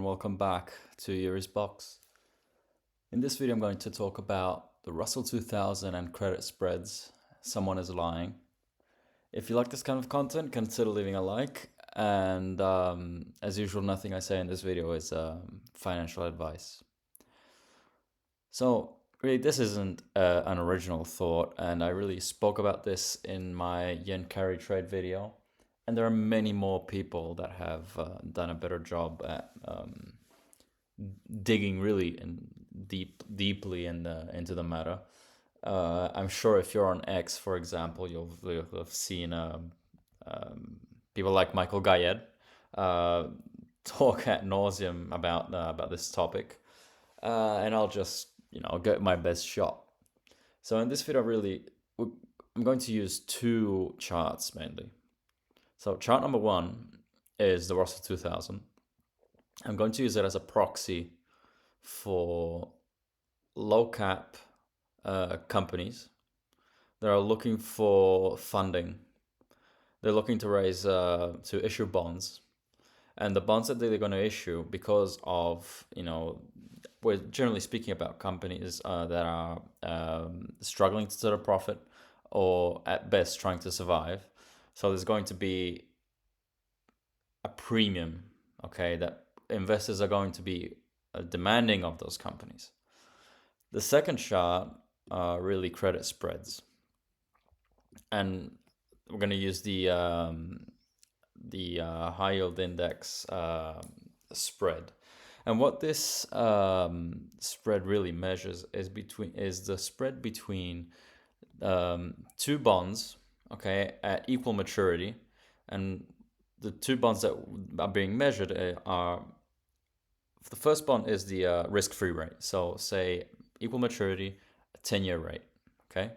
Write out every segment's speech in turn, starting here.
and welcome back to Yuri's Box. In this video, I'm going to talk about the Russell 2000 and credit spreads. Someone is lying. If you like this kind of content, consider leaving a like. And as usual, nothing I say in this video is financial advice. So, really, this isn't an original thought, and I really spoke about this in my yen carry trade video. And there are many more people that have done a better job at digging really deeply into the matter. I'm sure if you're on X, for example, you'll have seen people like Michael Gayed talk at nauseum about this topic, and I'll just get my best shot. So in this video, I'm going to use two charts mainly. So chart number one is the Russell 2000. I'm going to use it as a proxy for low cap companies that are looking for funding. They're looking to raise to issue bonds, and the bonds that they're going to issue, because of we're generally speaking about companies that are struggling to turn a profit, or at best trying to survive. So there's going to be a premium, okay, that investors are going to be demanding of those companies. The second chart are really credit spreads, and we're going to use the high yield index spread. And what this spread really measures is the spread between two bonds, okay, at equal maturity. And the two bonds that are being measured are, the first bond is the risk-free rate. So say equal maturity, 10-year rate, okay,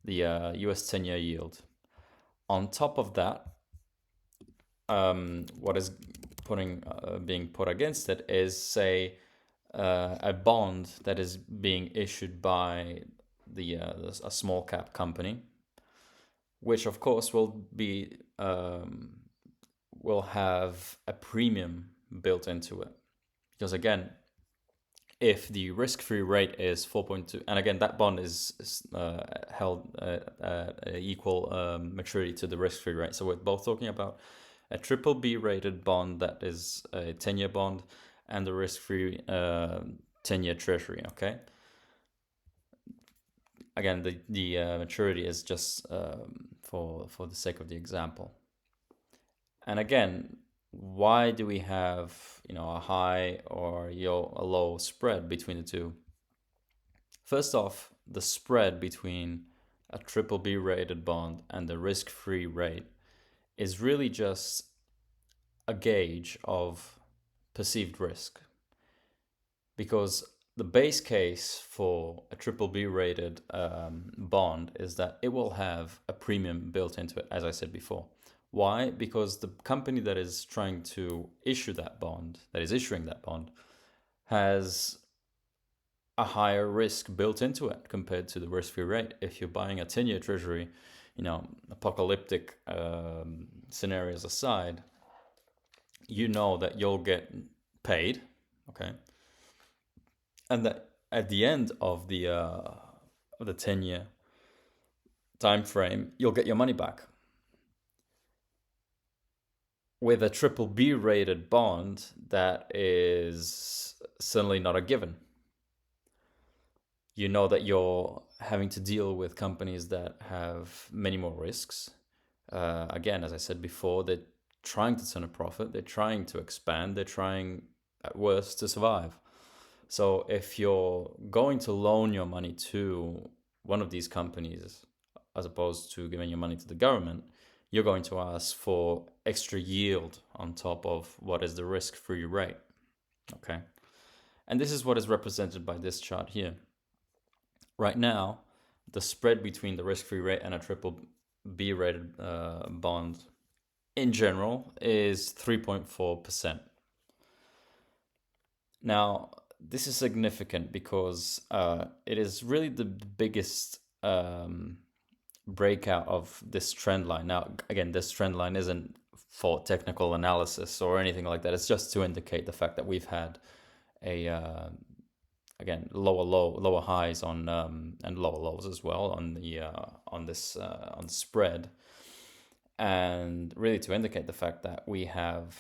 the US 10-year yield. On top of that, what is being put against it is, say, a bond that is being issued by a small cap company, which of course will have a premium built into it. Because again, if the risk-free rate is 4.2, and again, that bond is held at equal maturity to the risk-free rate. So we're both talking about a triple B rated bond that is a 10-year bond, and the risk-free 10-year treasury, okay? Again, the maturity is just for the sake of the example. And again, why do we have a high or a low spread between the two? First off, the spread between a triple B rated bond and the risk-free rate is really just a gauge of perceived risk, because the base case for a triple B rated bond is that it will have a premium built into it, as I said before. Why? Because the company that is trying to issue that bond, that is issuing that bond, has a higher risk built into it compared to the risk-free rate. If you're buying a 10-year treasury, apocalyptic scenarios aside, you know that you'll get paid, okay, and that at the end of the 10-year time frame, you'll get your money back. With a triple B rated bond, that is certainly not a given. You know that you're having to deal with companies that have many more risks. Again, as I said before, they're trying to turn a profit, they're trying to expand, they're trying at worst to survive. So if you're going to loan your money to one of these companies, as opposed to giving your money to the government, you're going to ask for extra yield on top of what is the risk-free rate, okay? And this is what is represented by this chart here. Right now, the spread between the risk-free rate and a triple B rated bond in general is 3.4%. Now, this is significant because it is really the biggest breakout of this trend line. Now, again, this trend line isn't for technical analysis or anything like that. It's just to indicate the fact that we've had a again lower highs on and lower lows as well on the on this on the spread, and really to indicate the fact that we have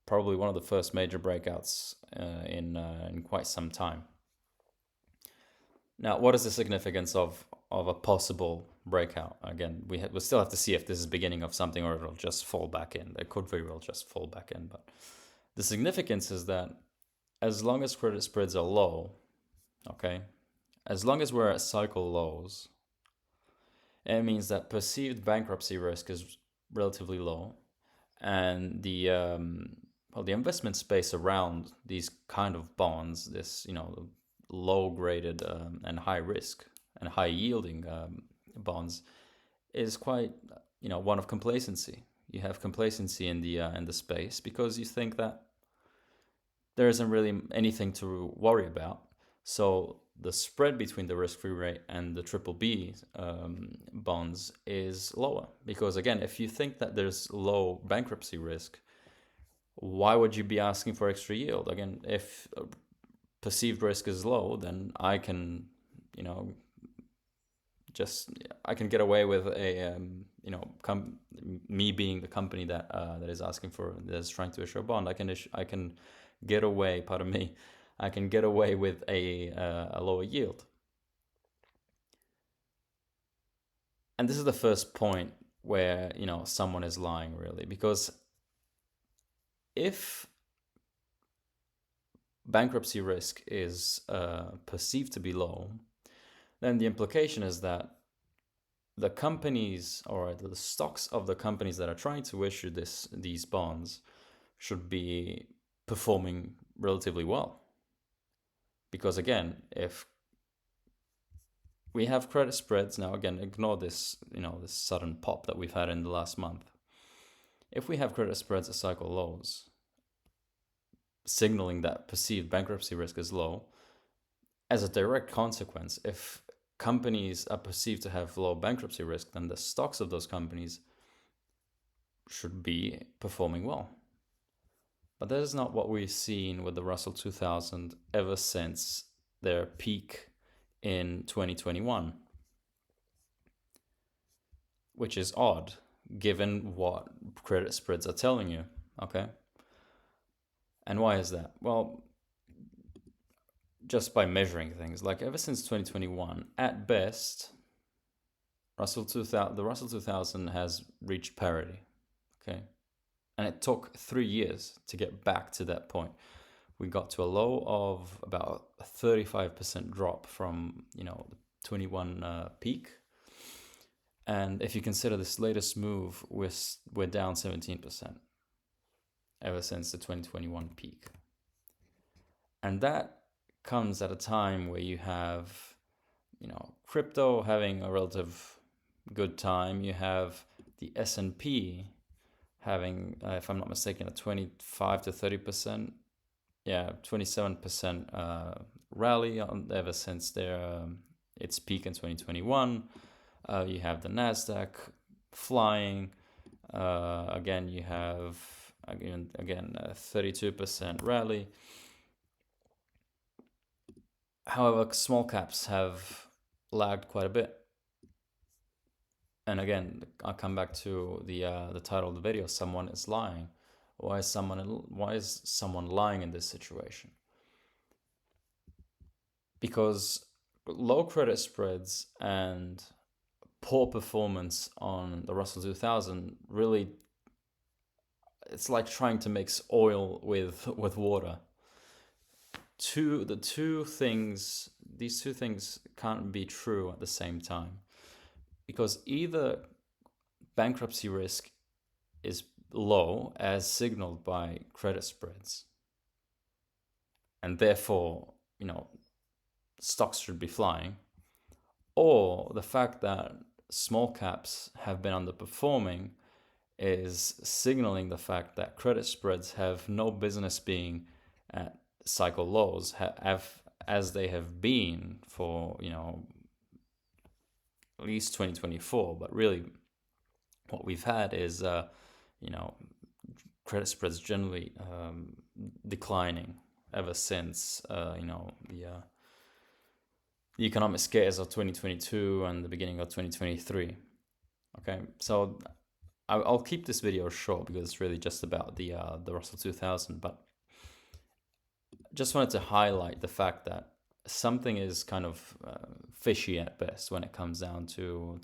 probably one of the first major breakouts in quite some time. Now, what is the significance of a possible breakout? Again, we still have to see if this is beginning of something or it'll just fall back in. It could very well just fall back in, but the significance is that as long as credit spreads are low, okay, as long as we're at cycle lows, it means that perceived bankruptcy risk is relatively low, and the well, the investment space around these kind of bonds, this low graded and high risk and high yielding bonds, is quite one of complacency. You have complacency in the space because you think that there isn't really anything to worry about. So the spread between the risk-free rate and the triple B bonds is lower because, again, if you think that there's low bankruptcy risk, why would you be asking for extra yield? Again, if perceived risk is low, then I can I can get away with a me being the company that that is asking for, that is trying to issue a bond. I can get away, pardon me, I can get away with a lower yield. And this is the first point where someone is lying, really, because if bankruptcy risk is perceived to be low, then the implication is that the companies or the stocks of the companies that are trying to issue these bonds should be performing relatively well. Because again, if we have credit spreads now, again, ignore this, this sudden pop that we've had in the last month. If we have credit spreads at cycle lows, signaling that perceived bankruptcy risk is low, as a direct consequence, if companies are perceived to have low bankruptcy risk, then the stocks of those companies should be performing well. But that is not what we've seen with the Russell 2000 ever since their peak in 2021, which is odd given what credit spreads are telling you, okay? And why is that? Well, just by measuring things, like ever since 2021, at best, the Russell 2000 has reached parity, okay? And it took 3 years to get back to that point. We got to a low of about a 35% drop from, the 21 peak. And if you consider this latest move, we're down 17% ever since the 2021 peak. And that comes at a time where you have, crypto having a relative good time. You have the S&P having, if I'm not mistaken, a 25 to 30%, 27% rally ever since its peak in 2021. You have the Nasdaq flying. Again, you have a 32% rally. However, small caps have lagged quite a bit. And again, I'll come back to the title of the video: someone is lying. Why is someone lying in this situation? Because low credit spreads and poor performance on the Russell 2000 really, it's like trying to mix oil with water. These two things can't be true at the same time, because either bankruptcy risk is low as signaled by credit spreads, and therefore stocks should be flying, or the fact that small caps have been underperforming is signaling the fact that credit spreads have no business being at cycle lows, as they have been for at least 2024. But really what we've had is you know, credit spreads generally declining ever since the economic scares of 2022 and the beginning of 2023. Okay, so I'll keep this video short because it's really just about the Russell 2000, but just wanted to highlight the fact that something is kind of fishy at best when it comes down to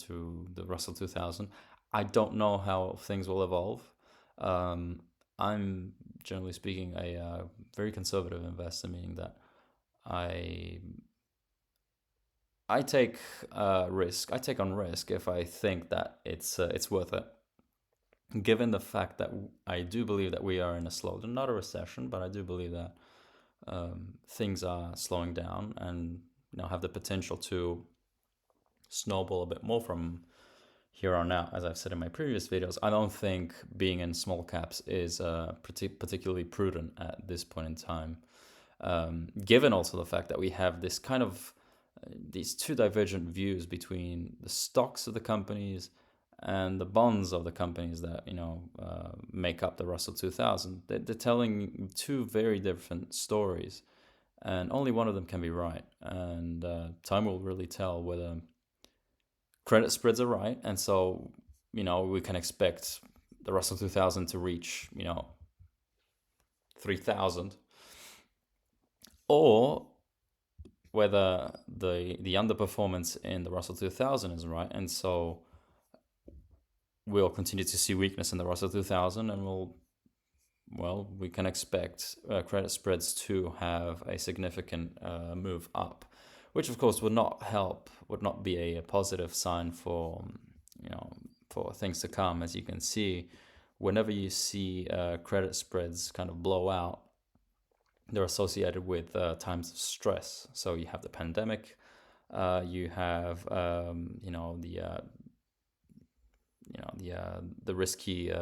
the Russell 2000. I don't know how things will evolve. I'm generally speaking a very conservative investor, meaning that I take risk. I take on risk if I think that it's worth it. Given the fact that I do believe that we are in a slowdown, not a recession, but I do believe that things are slowing down and have the potential to snowball a bit more from here on out. As I've said in my previous videos, I don't think being in small caps is particularly prudent at this point in time. Given also the fact that we have this kind of these two divergent views between the stocks of the companies and the bonds of the companies that make up the Russell 2000. They're telling two very different stories, and only one of them can be right. And time will really tell whether credit spreads are right, and so we can expect the Russell 2000 to reach 3,000, or whether the underperformance in the Russell 2000 is right, and so we'll continue to see weakness in the Russell 2000, and we can expect credit spreads to have a significant move up, which of course would not be a positive sign for things to come. As you can see, whenever you see credit spreads kind of blow out, they're associated with times of stress. So you have the pandemic, you have the risky.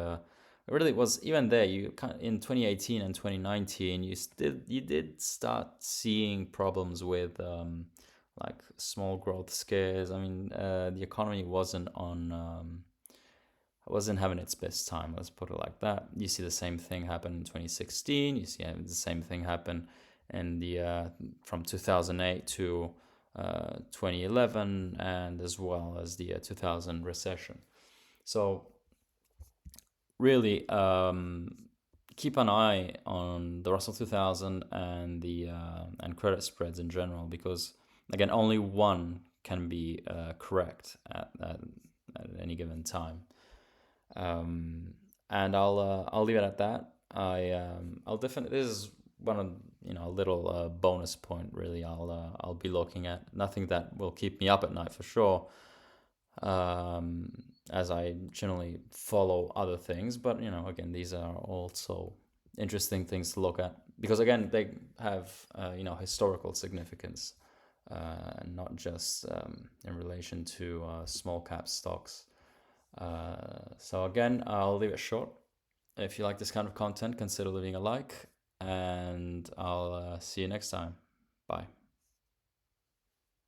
Really, was even there. You in 2018 and 2019, you did start seeing problems with like small growth scares. I mean, the economy wasn't having its best time. Let's put it like that. You see the same thing happen in 2016. You see the same thing happen in the from 2008 to 2011, and as well as the 2000 recession. So really, keep an eye on the Russell 2000 and the and credit spreads in general, because again, only one can be correct at any given time. And I'll leave it at that. I'll definitely, this is one of a little bonus point really. I'll be looking at, nothing that will keep me up at night for sure, as I generally follow other things, but again, these are also interesting things to look at, because again, they have historical significance, and not just in relation to small cap stocks. So again, I'll leave it short. If you like this kind of content, consider leaving a like, and I'll see you next time. Bye.